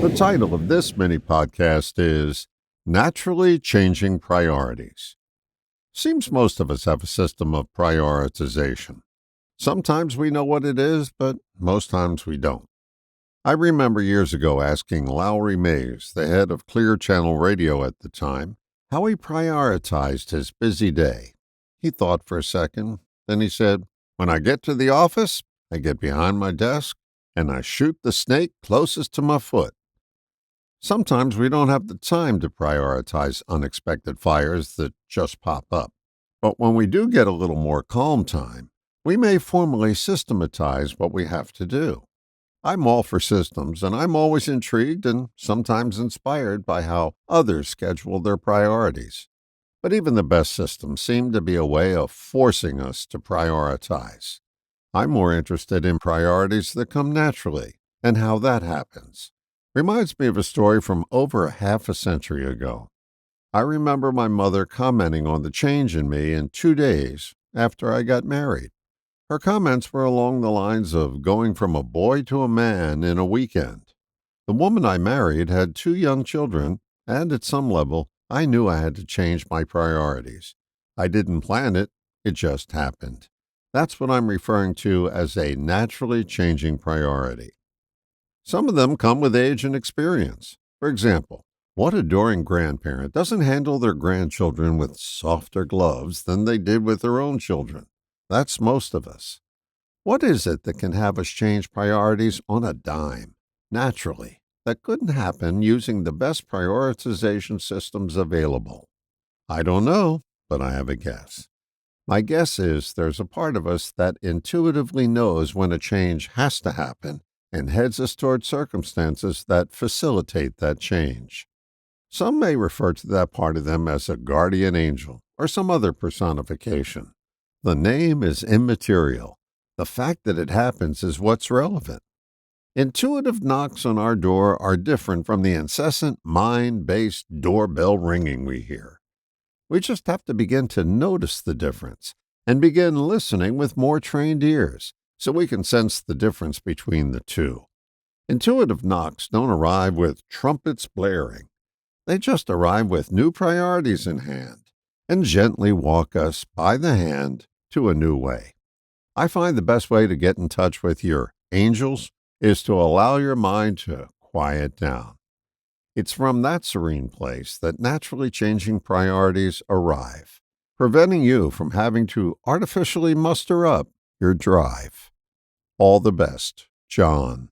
The title of this mini podcast is Naturally Changing Priorities. Seems most of us have a system of prioritization. Sometimes we know what it is, but most times we don't. I remember years ago asking Lowry Mays, the head of Clear Channel Radio at the time, how he prioritized his busy day. He thought for a second, then he said, "When I get to the office, I get behind my desk and I shoot the snake closest to my foot." Sometimes we don't have the time to prioritize unexpected fires that just pop up. But when we do get a little more calm time, we may formally systematize what we have to do. I'm all for systems, and I'm always intrigued and sometimes inspired by how others schedule their priorities. But even the best systems seem to be a way of forcing us to prioritize. I'm more interested in priorities that come naturally and how that happens. Reminds me of a story from over half a century ago. I remember my mother commenting on the change in me in 2 days after I got married. Her comments were along the lines of going from a boy to a man in a weekend. The woman I married had 2 young children, and at some level, I knew I had to change my priorities. I didn't plan it, it just happened. That's what I'm referring to as a naturally changing priority. Some of them come with age and experience. For example, what adoring grandparent doesn't handle their grandchildren with softer gloves than they did with their own children? That's most of us. What is it that can have us change priorities on a dime, naturally, that couldn't happen using the best prioritization systems available? I don't know, but I have a guess. My guess is there's a part of us that intuitively knows when a change has to happen and heads us toward circumstances that facilitate that change. Some may refer to that part of them as a guardian angel or some other personification. The name is immaterial. The fact that it happens is what's relevant. Intuitive knocks on our door are different from the incessant mind-based doorbell ringing we hear. We just have to begin to notice the difference and begin listening with more trained ears, so we can sense the difference between the two. Intuitive knocks don't arrive with trumpets blaring. They just arrive with new priorities in hand and gently walk us by the hand to a new way. I find the best way to get in touch with your angels is to allow your mind to quiet down. It's from that serene place that naturally changing priorities arrive, preventing you from having to artificially muster up your drive. All the best, John.